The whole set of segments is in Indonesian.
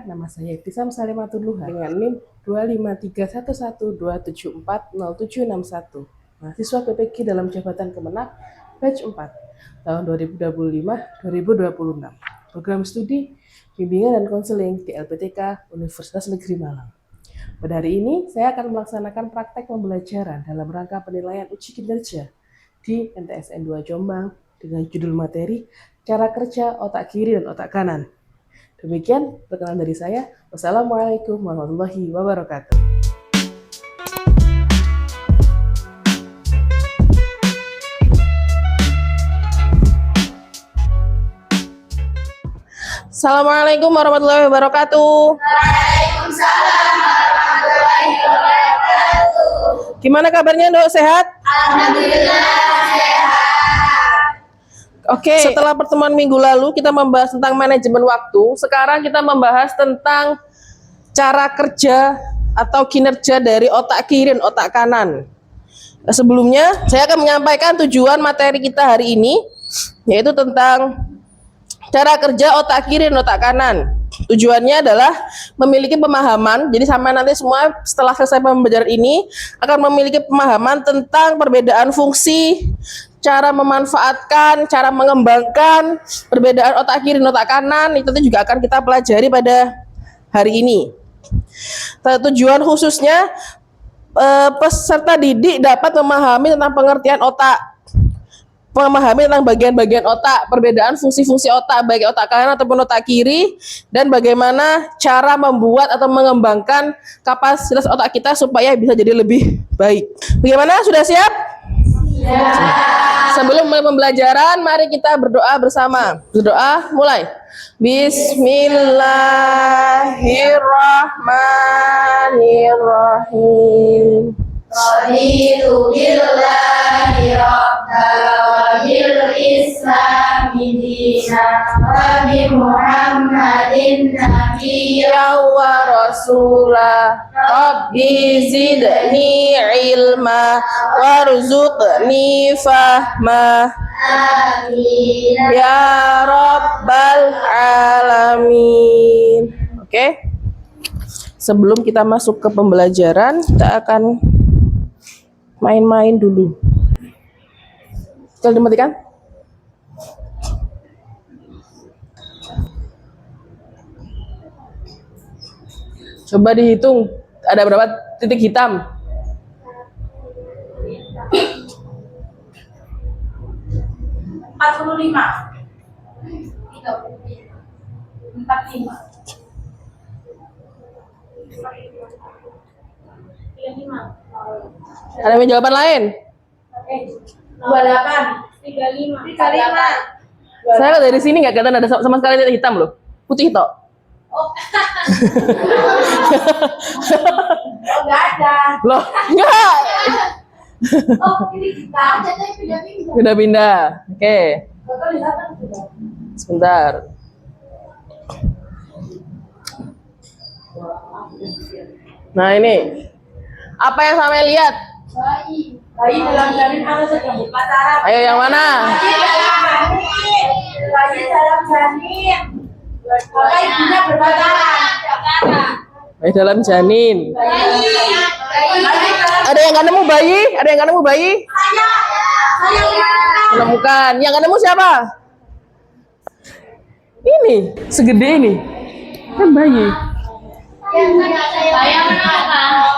perkenalkan, nama saya Ibtisam Salimatul Luha dengan NIM 25311274071. Mahasiswa PPQ dalam Jabatan Kemenak Batch 4 tahun 2025-2026. Program studi Bimbingan dan Konseling di LPTK Universitas Negeri Malang. Pada hari ini, saya akan melaksanakan praktek pembelajaran dalam rangka penilaian uji kinerja di NTSN 2 Jombang dengan judul materi Cara Kerja Otak Kiri dan Otak Kanan. Demikian perkenalan dari saya. Wassalamualaikum warahmatullahi wabarakatuh. Assalamualaikum warahmatullahi wabarakatuh. Waalaikumsalam warahmatullahi wabarakatuh. Gimana kabarnya, Dok? Sehat? Alhamdulillah sehat. Oke, setelah pertemuan minggu lalu kita membahas tentang manajemen waktu. Sekarang kita membahas tentang cara kerja atau kinerja dari otak kiri dan otak kanan. Sebelumnya, saya akan menyampaikan tujuan materi kita hari ini, yaitu tentang cara kerja otak kiri dan otak kanan. Tujuannya adalah memiliki pemahaman. Jadi sampai nanti semua setelah selesai pembelajaran ini akan memiliki pemahaman tentang perbedaan fungsi, cara memanfaatkan, cara mengembangkan perbedaan otak kiri dan otak kanan. Itu juga akan kita pelajari pada hari ini. Tujuan khususnya peserta didik dapat memahami tentang pengertian otak, memahami tentang bagian-bagian otak, perbedaan fungsi-fungsi otak, baik otak kanan ataupun otak kiri, dan bagaimana cara membuat atau mengembangkan kapasitas otak kita supaya bisa jadi lebih baik. Bagaimana? Sudah siap? Ya. Sebelum mulai pembelajaran, mari kita berdoa bersama. Berdoa, mulai. Bismillahirrahmanirrahim. Raditu billahi rabba wa bil islami dina wa bi Muhammadin nabiyya wa rasulah. Rabbi zidni ilma warzuqni fahma. amin Ya Rabbal Alamin. Oke. Sebelum kita masuk ke pembelajaran, kita akan main-main dulu. Bisa dimatikan? Coba dihitung, ada berapa titik hitam? 45 45 Ada yang jawaban lain? 28 35 Saya dari sini nggak kelihatan ada sama sekali titik hitam loh, putih toh. Oh, nggak ada. Loh, enggak. Oh, ini kita jadi pindah-pindah. Pindah-pindah. Oke. Sebentar. Nah ini, apa yang sampai lihat? Bayi dalam janin harus sedang pacaran. Ayo yang mana? Bayi dalam janin. Maka ibunya berpacaran. Bayi dalam janin. Ada yang nggak nemu bayi? Ada yang nggak nemu bayi? Saya Menemukan. Yang nggak nemu siapa? Ini, segede ini. Kan bayi. saya menemukan.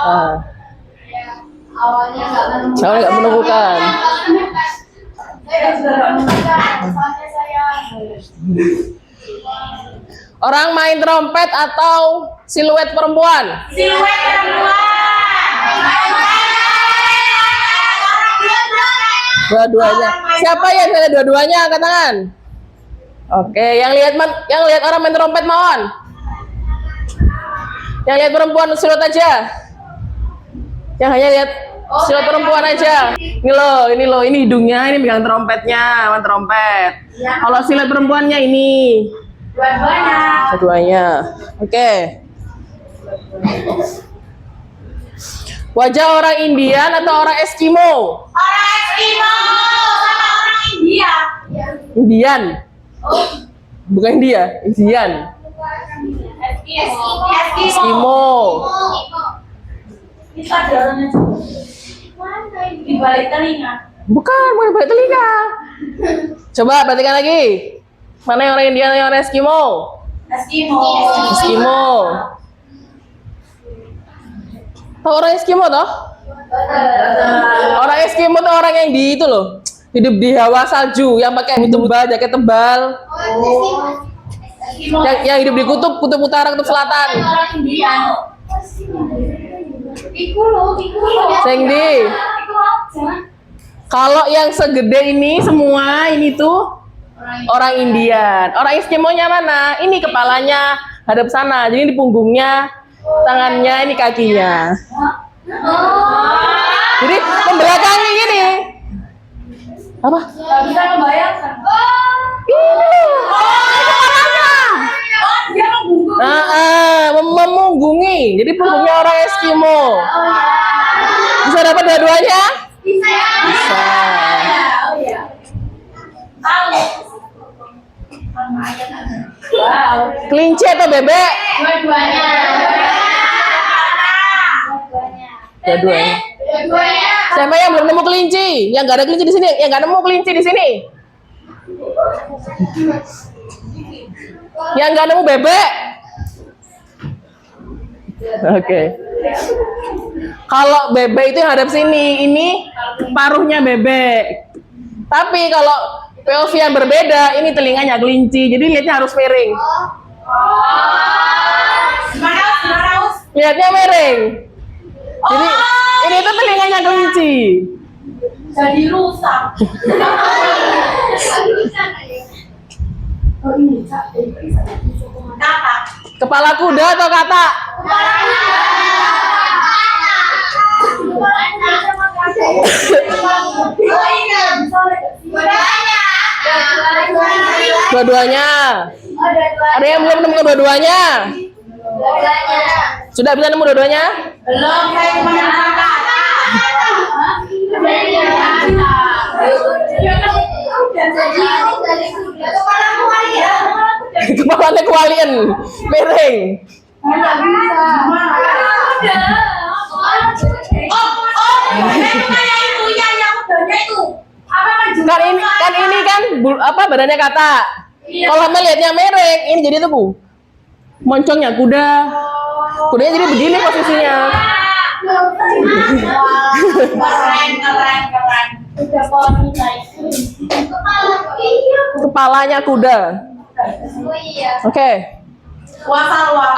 Ah, Awalnya nggak menemukan. Saya sudah menemukan. Soalnya saya Orang main trompet atau siluet perempuan? siluet perempuan. Dua-duanya. Siapa yang lihat dua-duanya? Angkat tangan. Oke, yang lihat orang main trompet mohon. Yang lihat perempuan siluet aja. Yang hanya lihat siluet perempuan aja. Ini loh, ini hidungnya, ini pegang trompetnya, main trompet. Kalau siluet perempuannya ini. Dua-duanya. Keduanya. Oke. Wajah orang Indian atau orang Eskimo? Orang Eskimo sama orang India. Indian. Oh, Bukan India, Indian. Eskimo. Eskimo. Kita ada orangnya juga. Di balik telinga. Bukan balik telinga. Coba perhatikan lagi. Mana yang orang India, yang orang Eskimo? Eskimo. Eskimo. Tahu orang Eskimo toh? Orang Eskimo tuh orang yang di itu loh, hidup di hawa salju, yang pakai tebal, jaket tebal, yang hidup di kutub utara, kutub selatan. Orang India. Iku lo. Sing di. Iku aja. Kalau yang segede ini semua ini tuh orang Indian. Orang Eskimonya mana? Ini kepalanya hadap sana, jadi di punggungnya, tangannya, ini kakinya. Jadi membelakangi gini. Apa? Gak bisa membayangkan. Ini kepalanya. Dia membungkuk. Memunggungi. Jadi punggungnya orang Eskimo. Bisa dapat dua-duanya? Bisa. Bisa. Oh iya. Tahu. Wow. Kelinci atau bebek? Dua-duanya. Dua-duanya. Dua-duanya. Siapa yang belum nemu kelinci? Yang nggak ada kelinci di sini? Yang nggak nemu kelinci di sini? Yang nggak nemu bebek? Oke. Kalau bebek itu yang hadap sini, ini paruhnya bebek. Tapi kalau POV yang berbeda, ini telinganya kelinci. Jadi lihatnya harus miring. Gimana? Lihatnya miring. Jadi ini tuh telinganya kelinci. Jadi rusak. Oh ini kakak. Kepala kuda atau katak? Dua-duanya. Ada yang belum nemu dua-duanya? Sudah bisa nemu dua-duanya? Belum, saya cuma kakak. Kepalanya kewalian, miring. Kan ini kan apa badannya katak. Kalau melihatnya miring, ini jadi tuh Bu. Moncongnya kuda. Kudanya jadi begini posisinya. Keren. Kepalanya kuda. Oke.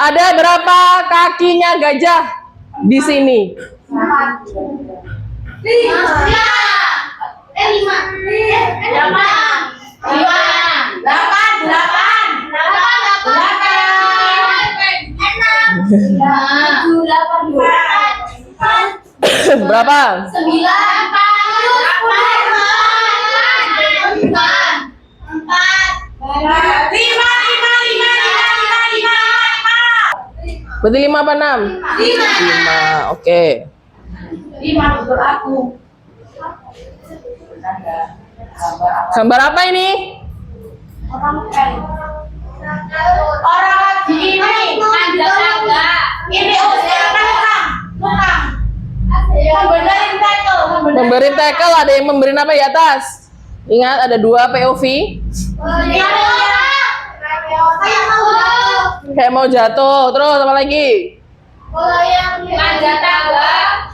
Ada berapa kakinya gajah di sini? 8. Berapa? 5. Berarti 5 apa 6? 5. Oke. 5 betul aku. Gambar apa ini? Orang lagi ini manjat tangga. Ini tukang. Memberi tackle, ada yang memberi apa di atas? Ingat ada 2 POV. Kayak mau jatuh. Terus apa lagi? Kalau yang manjat tangga.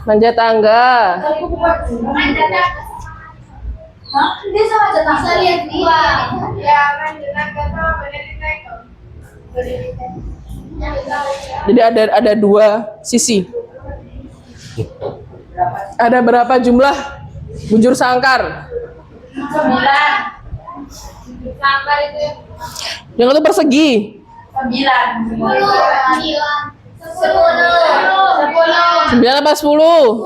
Manjat tangga. Manjat tangga. Hah? Dia sama manjat tangga. Bisa lihat dia. Ya, manjat tangga sama berdiri tackle. Jadi ada 2 sisi. Ada berapa jumlah bujur sangkar? 9. Sangkar itu Yang itu persegi. 9. 9 apa 10? 10.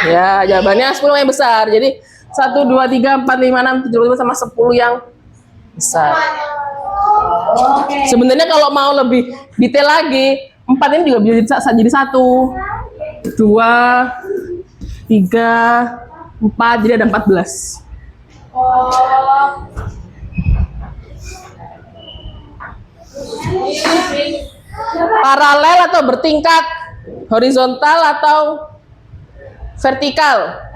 Ya, jawabannya 10 yang besar. Jadi 1, 2, 3, 4, 5, 6, 7, 8 sama 10 yang besar. Sebenarnya kalau mau lebih detail lagi, 4 ini juga bisa jadi 1, 2, 3, 4, jadi ada 14. Oh. Paralel atau bertingkat, horizontal atau vertikal.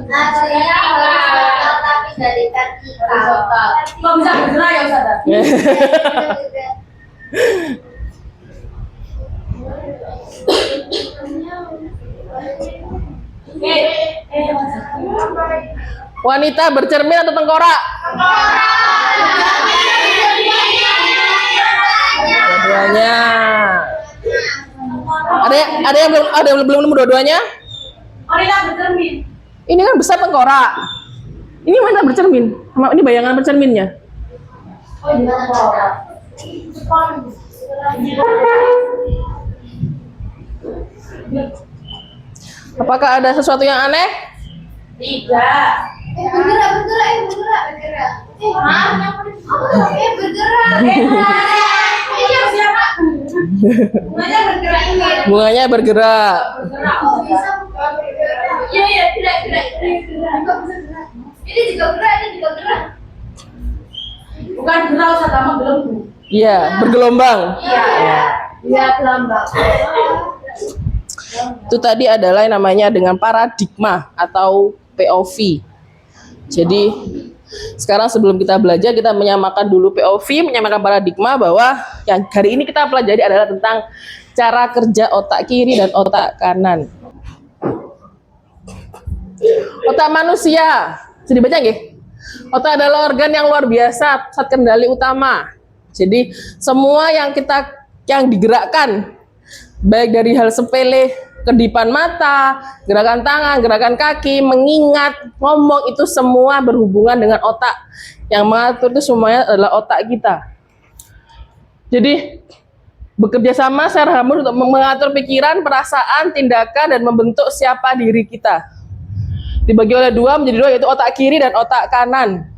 Aslinya horizontal tapi dari vertikal. Kok bisa bergerak ya Ustazah? Wanita bercermin atau tengkorak? Dua-duanya. Ada yang belum nemu dua-duanya? Wanita bercermin. Ini kan besar tengkorak. Ini wanita bercermin. Ini bayangan bercerminnya. Apakah ada sesuatu yang aneh? Tidak. Bergerak. Bergerak. Ini siapa? Bunganya bergerak ini. Bunganya bergerak. Bergerak. Bisa bukan bergerak. Iya, gerak. Ini juga gerak. Bukan gerak Ustazah, sama gelembung. Iya, bergelombang. Iya, gelambang. Itu tadi adalah yang namanya dengan paradigma atau POV. Jadi sekarang sebelum kita belajar, kita menyamakan dulu POV, menyamakan paradigma, bahwa yang hari ini kita pelajari adalah tentang cara kerja otak kiri dan otak kanan. Otak manusia, bisa dibaca nggih? Otak adalah organ yang luar biasa, pusat kendali utama. Jadi semua yang digerakkan, baik dari hal sepele, kedipan mata, gerakan tangan, gerakan kaki, mengingat, ngomong, itu semua berhubungan dengan otak. Yang mengatur itu semuanya adalah otak kita. Jadi bekerja sama secara harmonis untuk mengatur pikiran, perasaan, tindakan, dan membentuk siapa diri kita. Dibagi oleh menjadi dua, yaitu otak kiri dan otak kanan.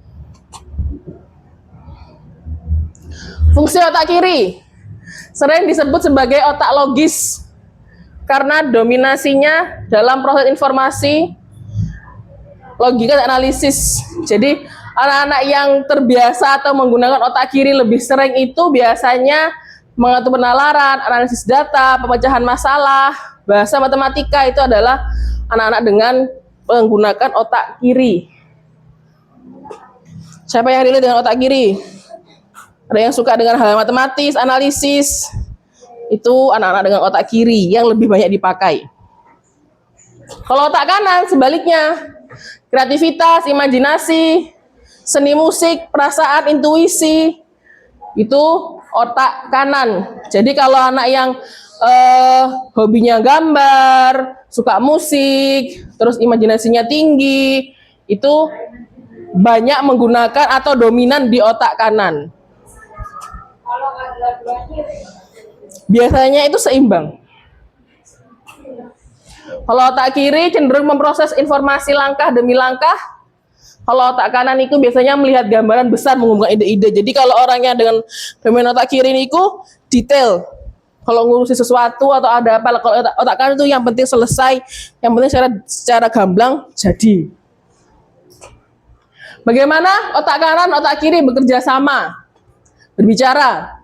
Fungsi otak kiri sering disebut sebagai otak logis karena dominasinya dalam proses informasi, logika dan analisis. Jadi anak-anak yang terbiasa atau menggunakan otak kiri lebih sering itu biasanya mengatur penalaran, analisis data, pemecahan masalah, bahasa matematika. Itu adalah anak-anak dengan menggunakan otak kiri. Siapa yang relate dengan otak kiri? Ada yang suka dengan hal matematis, analisis. Itu anak-anak dengan otak kiri yang lebih banyak dipakai. Kalau otak kanan sebaliknya, kreativitas, imajinasi, seni musik, perasaan, intuisi, itu otak kanan. Jadi kalau anak yang hobinya gambar, suka musik, terus imajinasinya tinggi, itu banyak menggunakan atau dominan di otak kanan. Biasanya itu seimbang. Kalau otak kiri cenderung memproses informasi langkah demi langkah. Kalau otak kanan itu biasanya melihat gambaran besar, mengumumkan ide-ide. Jadi kalau orangnya dengan dominan otak kiri itu detail. Kalau ngurusi sesuatu atau ada apa, kalau otak kanan itu yang penting selesai, yang penting secara gamblang jadi. Bagaimana otak kanan, otak kiri bekerja sama, berbicara.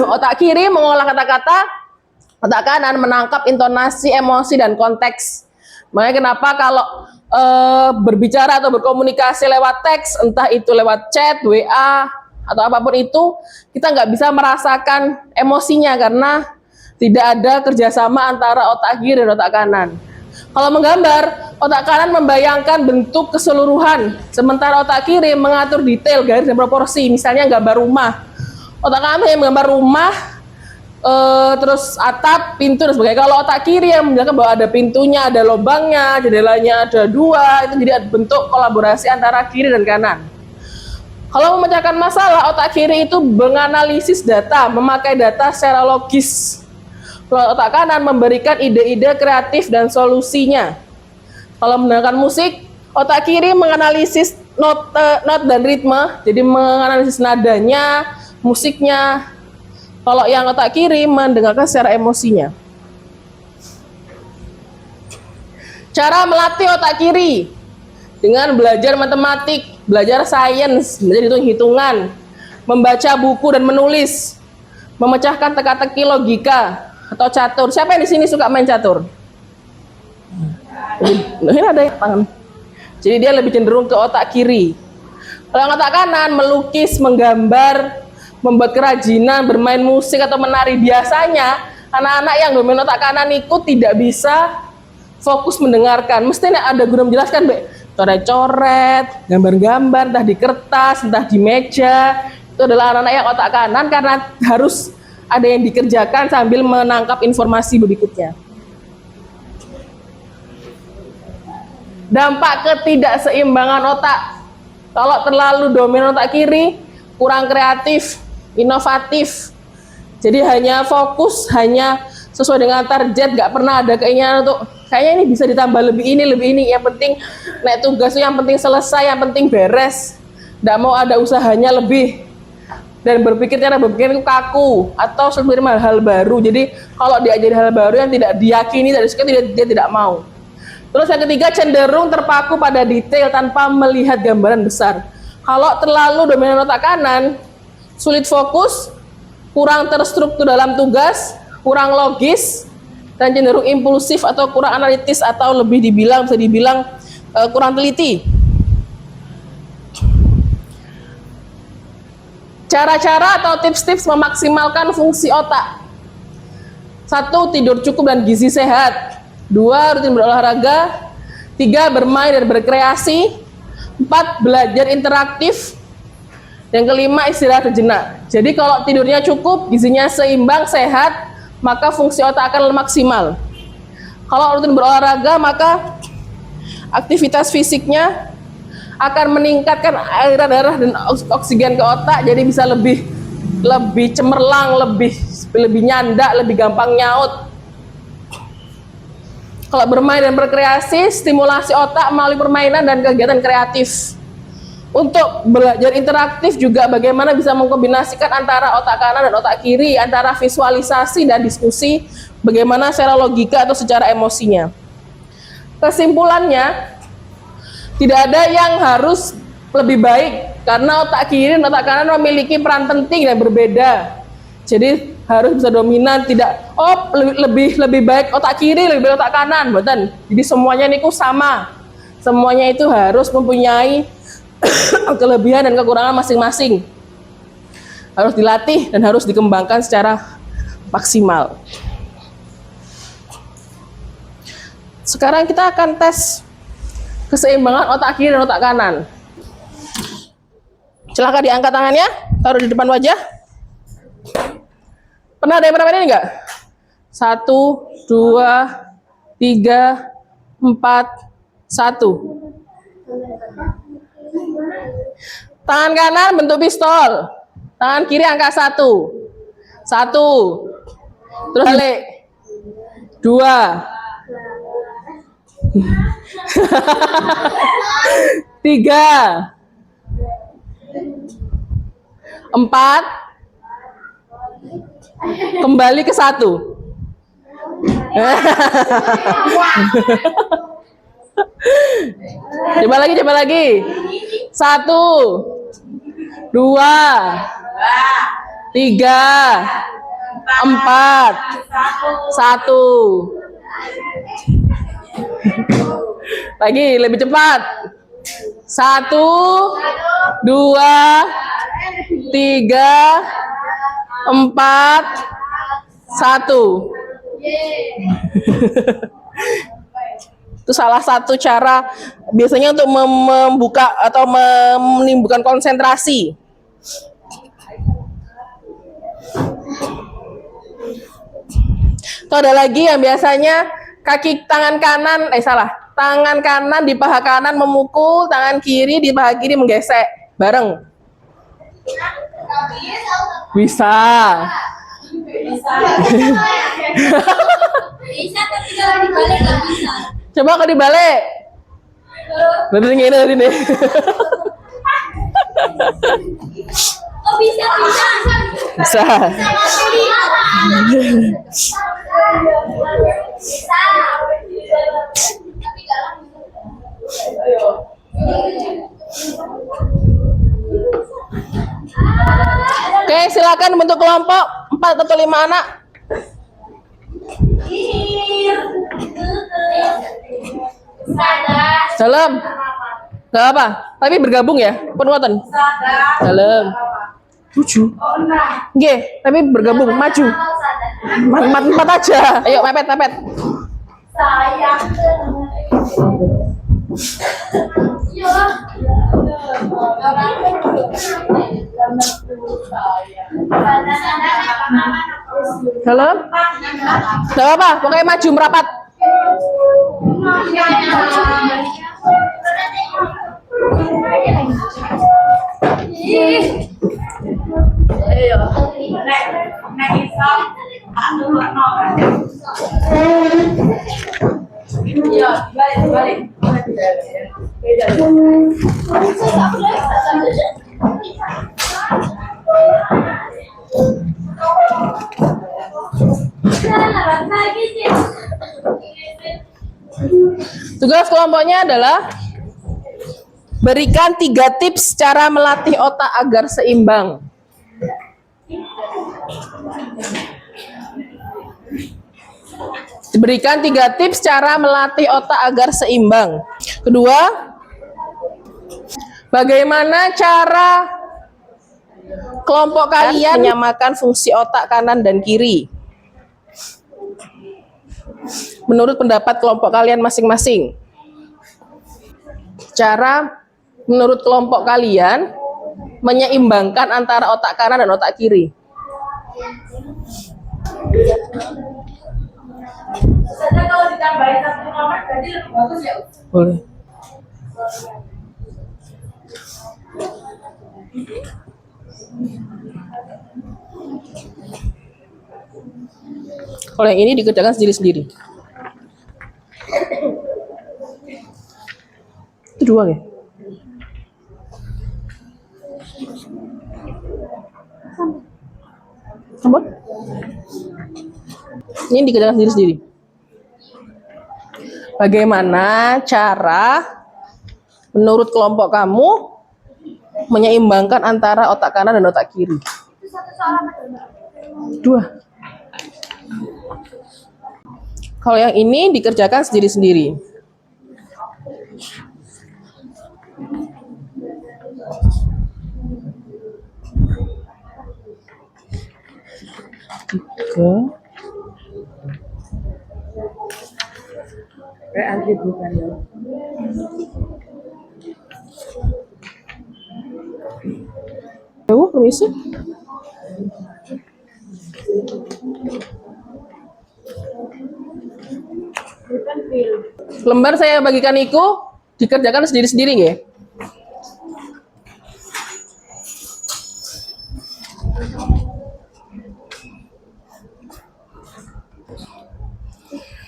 Otak kiri mengolah kata-kata, otak kanan menangkap intonasi, emosi, dan konteks. Makanya kenapa kalau berbicara atau berkomunikasi lewat teks, entah itu lewat chat, WA, atau apapun itu, kita nggak bisa merasakan emosinya karena tidak ada kerjasama antara otak kiri dan otak kanan. Kalau menggambar, otak kanan membayangkan bentuk keseluruhan, sementara otak kiri mengatur detail, garis, dan proporsi. Misalnya gambar rumah, otak kanan yang menggambar rumah, terus atap, pintu, dan sebagainya. Kalau otak kiri yang menjelaskan bahwa ada pintunya, ada lubangnya, jendelanya ada 2, itu jadi bentuk kolaborasi antara kiri dan kanan. Kalau memecahkan masalah, otak kiri itu menganalisis data, memakai data secara logis. Kalau otak kanan memberikan ide-ide kreatif dan solusinya. Kalau mendengarkan musik, otak kiri menganalisis not dan ritme, jadi menganalisis nadanya, musiknya. Kalau yang otak kiri mendengarkan secara emosinya. Cara melatih otak kiri dengan belajar matematik, belajar sains, belajar hitung-hitungan, membaca buku dan menulis, memecahkan teka-teki logika atau catur. Siapa yang di sini suka main catur? Ini ada yang tangan. Jadi dia lebih cenderung ke otak kiri. Kalau yang otak kanan, melukis, menggambar, membuat kerajinan, bermain musik atau menari. Biasanya anak-anak yang dominan otak kanan itu tidak bisa fokus mendengarkan. Mesti ada guru menjelaskan, coret-coret, gambar-gambar, entah di kertas, entah di meja. Itu adalah anak-anak yang otak kanan karena harus ada yang dikerjakan sambil menangkap informasi berikutnya. Dampak ketidakseimbangan otak. Kalau terlalu dominan otak kiri, kurang kreatif, inovatif. Jadi hanya fokus, hanya sesuai dengan target, nggak pernah ada keinginan untuk kayaknya ini bisa ditambah lebih ini. Yang penting naik tugas, yang penting selesai, yang penting beres. Nggak mau ada usahanya lebih. Dan cara berpikir itu kaku atau seperti hal baru. Jadi kalau diajari hal baru yang tidak diyakini, dia tidak mau. Terus yang ketiga, cenderung terpaku pada detail tanpa melihat gambaran besar. Kalau terlalu dominan otak kanan, sulit fokus, kurang terstruktur dalam tugas, kurang logis, dan cenderung impulsif atau kurang analitis atau bisa dibilang kurang teliti. Cara-cara atau tips-tips memaksimalkan fungsi otak. 1. Tidur cukup dan gizi sehat. 2. Rutin berolahraga. 3. Bermain dan berkreasi. 4. Belajar interaktif. Yang kelima, istirahat sejenak. Jadi kalau tidurnya cukup, gizinya seimbang, sehat, maka fungsi otak akan maksimal. Kalau rutin berolahraga, maka aktivitas fisiknya akan meningkatkan aliran darah dan oksigen ke otak, jadi bisa lebih cemerlang, lebih nyandak, lebih gampang nyaut. Kalau bermain dan berkreasi, stimulasi otak melalui permainan dan kegiatan kreatif. Untuk belajar interaktif juga bagaimana bisa mengkombinasikan antara otak kanan dan otak kiri, antara visualisasi dan diskusi, bagaimana secara logika atau secara emosinya. Kesimpulannya, tidak ada yang harus lebih baik, karena otak kiri dan otak kanan memiliki peran penting dan berbeda. Jadi harus bisa dominan, tidak lebih baik otak kiri, lebih baik otak kanan, betul. Jadi semuanya niku sama. Semuanya itu harus mempunyai kelebihan dan kekurangan masing-masing. Harus dilatih dan harus dikembangkan secara maksimal. Sekarang kita akan tes keseimbangan otak kiri dan otak kanan. Silakan diangkat tangannya, taruh di depan wajah. Pernah ada yang pernah ini enggak? 1, 2, 3, 4, 1. Tangan kanan bentuk pistol, tangan kiri angka 1. 1. Terus balik. 2. 3. 4. Kembali ke 1. Coba lagi. 1, 2, 3, 4, 1. Lagi, lebih cepat. 1, 2, 3, 4, 1. Itu salah satu cara biasanya untuk membuka atau menimbulkan konsentrasi. Itu ada lagi yang biasanya tangan kanan di paha kanan memukul, tangan kiri di paha kiri menggesek bareng. Bisa. Bisa, tapi kalau dibalik nggak bisa. Coba kalau dibalik. Berarti ini dari ini. Oh bisa. Bisa. Bisa. silakan bentuk kelompok 4 atau 5 anak. Dalam. Gak apa, tapi bergabung ya, penuatan. Dalam. 7. Oke, tapi bergabung, maju. 4 aja. Ayo, mepet. Dalam. Gak apa, pokoknya maju merapat. Tugas kelompoknya adalah berikan 3 tips cara melatih otak agar seimbang. Berikan 3 tips cara melatih otak agar seimbang. Kedua, bagaimana cara kelompok kalian menyamakan fungsi otak kanan dan kiri? Menurut pendapat kelompok kalian masing-masing. Cara menurut kelompok kalian menyeimbangkan antara otak kanan dan otak kiri. Biasanya kalau ditambahin 1 nomor berarti lebih bagus ya. Boleh. Kalau yang ini dikerjakan sendiri-sendiri. Itu 2 ya? Sambut. Ini dikerjakan sendiri-sendiri. Bagaimana cara menurut kelompok kamu menyeimbangkan antara otak kanan dan otak kiri? 2. Kalau yang ini dikerjakan sendiri-sendiri. Tiga. Antri bukan ya. Permisi. Lembar saya bagikan Iko, dikerjakan sendiri-sendiri nggih?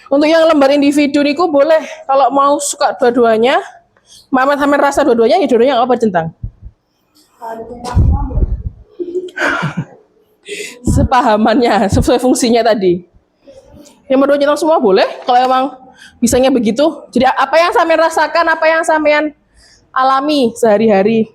Untuk yang lembar individu niku boleh, kalau mau suka dua-duanya, Mama sampai rasa dua-duanya, ya dua-duanya nggak apa centang. Sepahamannya, sesuai fungsinya tadi. Yang berdua centang semua boleh, kalau emang bisanya begitu. Jadi apa yang sampean rasakan, apa yang sampean alami sehari-hari.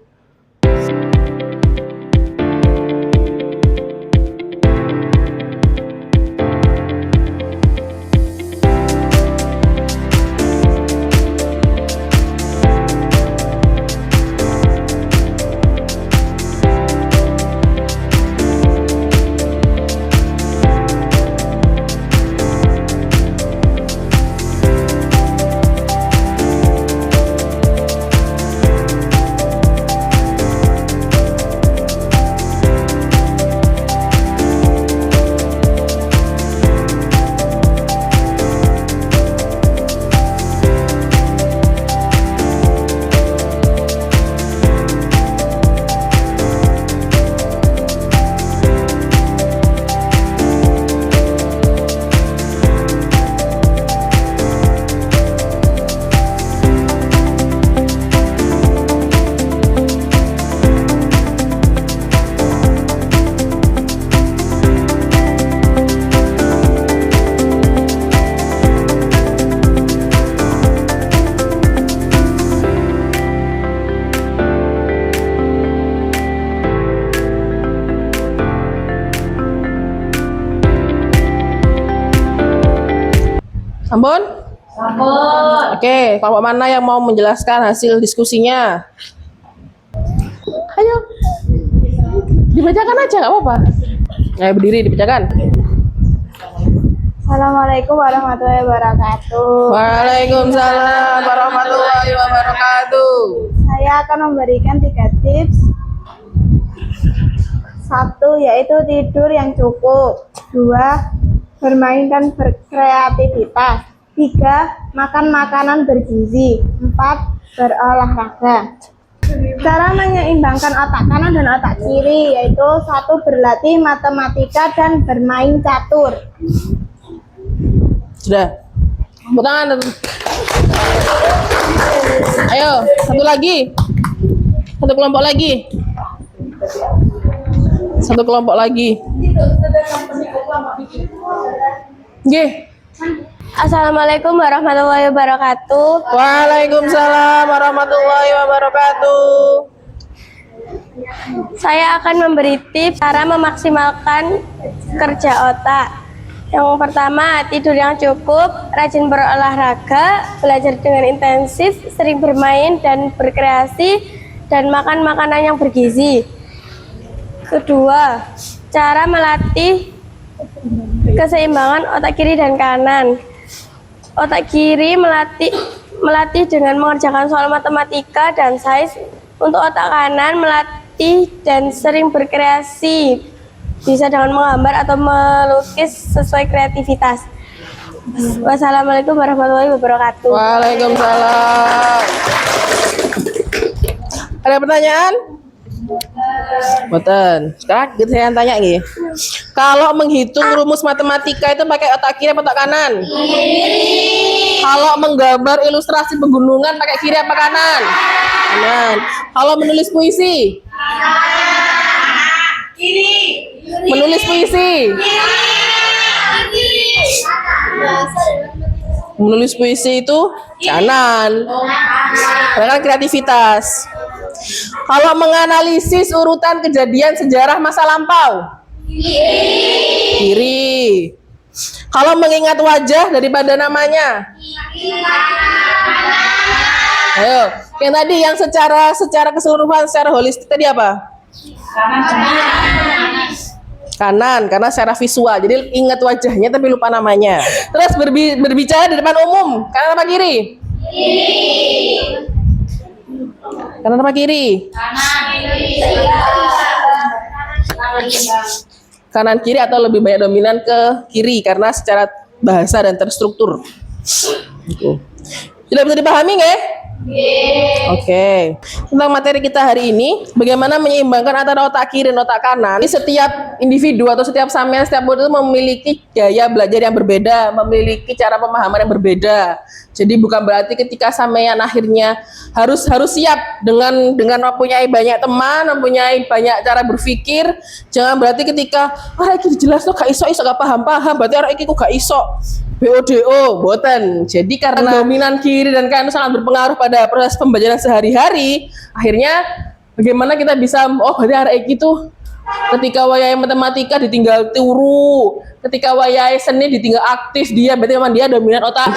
Ampun? Sampun. Oke, kelompok mana yang mau menjelaskan hasil diskusinya? Ayo. Dibacakan aja, nggak apa-apa. Ayo berdiri, dibacakan. Assalamualaikum warahmatullahi wabarakatuh. Waalaikumsalam warahmatullahi wabarakatuh. Saya akan memberikan 3 tips. 1, yaitu tidur yang cukup. 2, bermain dan berkreativitas. 3, makan makanan bergizi. 4, berolahraga. Cara menyeimbangkan otak kanan dan otak kiri, yaitu 1, berlatih matematika dan bermain catur. Sudah. Tepuk tangan. Ayo, satu lagi. Satu kelompok lagi. Satu kelompok lagi. Nggih. Assalamualaikum warahmatullahi wabarakatuh. Waalaikumsalam warahmatullahi wabarakatuh. Saya akan memberi tips cara memaksimalkan kerja otak. Yang pertama, tidur yang cukup, rajin berolahraga, belajar dengan intensif, sering bermain dan berkreasi, dan makan makanan yang bergizi. Kedua, cara melatih keseimbangan otak kiri dan kanan. Otak kiri melatih dengan mengerjakan soal matematika dan sains. Untuk otak kanan melatih dan sering berkreasi, bisa dengan menggambar atau melukis sesuai kreativitas. Wassalamualaikum warahmatullahi wabarakatuh. Waalaikumsalam. Ada pertanyaan? Boten. Sekarang kita yang tanya nih. Kalau menghitung rumus matematika itu pakai otak kiri atau otak kanan? Kiri. Kalau menggambar ilustrasi pegunungan pakai kiri apa kanan? Kanan. Kalau menulis puisi? Kiri. Menulis puisi? Menulis puisi itu kanan. Karena kreativitas. Kalau menganalisis urutan kejadian sejarah masa lampau? Kiri. Kalau mengingat wajah daripada namanya? Ayo, yang tadi yang secara keseluruhan, secara holistik tadi apa? Kanan, karena secara visual. Jadi ingat wajahnya tapi lupa namanya. Terus berbicara di depan umum, kanan apa kiri? Kanan apa kiri? Kanan kiri atau lebih banyak dominan ke kiri karena secara bahasa dan terstruktur. Gitu. Sudah bisa dipahami nggak? Oke. Tentang materi kita hari ini, bagaimana menyeimbangkan antara otak kiri dan otak kanan. Jadi setiap individu atau setiap sampean, setiap murid itu memiliki gaya belajar yang berbeda, memiliki cara pemahaman yang berbeda. Jadi bukan berarti ketika sampean akhirnya harus siap dengan mempunyai banyak teman, mempunyai banyak cara berpikir. Jangan berarti ketika iki jelas tuh gak iso gak paham, berarti arek iki kok gak iso. BODO, boten. Jadi karena dominan kiri dan kanan sangat berpengaruh pada proses pembelajaran sehari-hari, akhirnya bagaimana kita bisa berarti arek iki tuh ketika wayai matematika ditinggal turu, ketika wayai seni ditinggal aktif dia, berarti memang dia dominan otak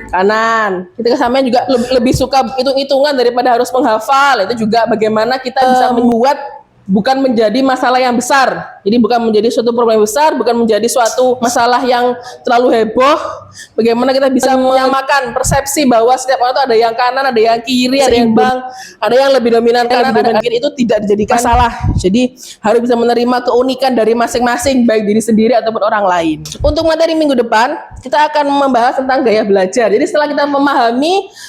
kanan. Ketika sampean juga lebih suka hitung-hitungan daripada harus menghafal, itu juga bagaimana kita bisa membuat bukan menjadi masalah yang besar. Jadi bukan menjadi suatu problem besar, bukan menjadi suatu masalah yang terlalu heboh. Bagaimana kita bisa menyamakan persepsi bahwa setiap orang itu ada yang kanan, ada yang kiri, ada yang bang, ada yang lebih dominan kanan, ada yang kiri, itu tidak dijadikan masalah. Jadi harus bisa menerima keunikan dari masing-masing, baik diri sendiri ataupun orang lain. Untuk materi minggu depan, kita akan membahas tentang gaya belajar. Jadi setelah kita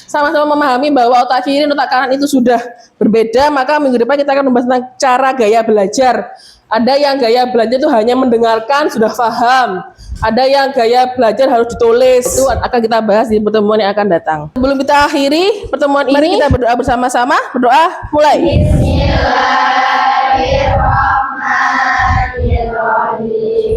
sama-sama memahami bahwa otak kiri dan otak kanan itu sudah berbeda, maka minggu depan kita akan membahas tentang cara gaya belajar. Ada yang gaya belajar itu hanya mendengarkan, sudah paham. Ada yang gaya belajar harus ditulis. Itu akan kita bahas di pertemuan yang akan datang. Sebelum kita akhiri pertemuan ini, mari kita berdoa bersama-sama. Berdoa, mulai. Bismillahirrahmanirrahim.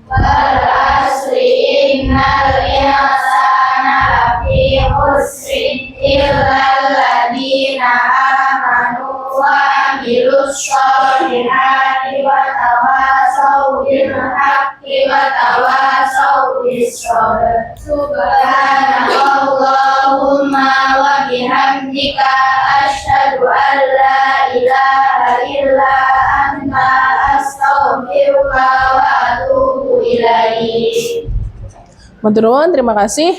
Wal asri innal insana lafi khusrin illa alladziina amanu وعملوا الصالحات وتواصوا بالحق وتواصوا بالصبر سبحانك اللهم وبحمدك أشهد أن لا إله إلا أنت أستغفرك وأتوب إليك. Matur nuwun, terima kasih.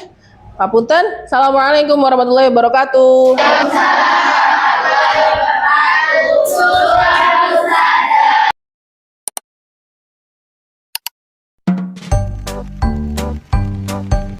Papunten. Assalamualaikum warahmatullahi wabarakatuh. Waalaikumsalam.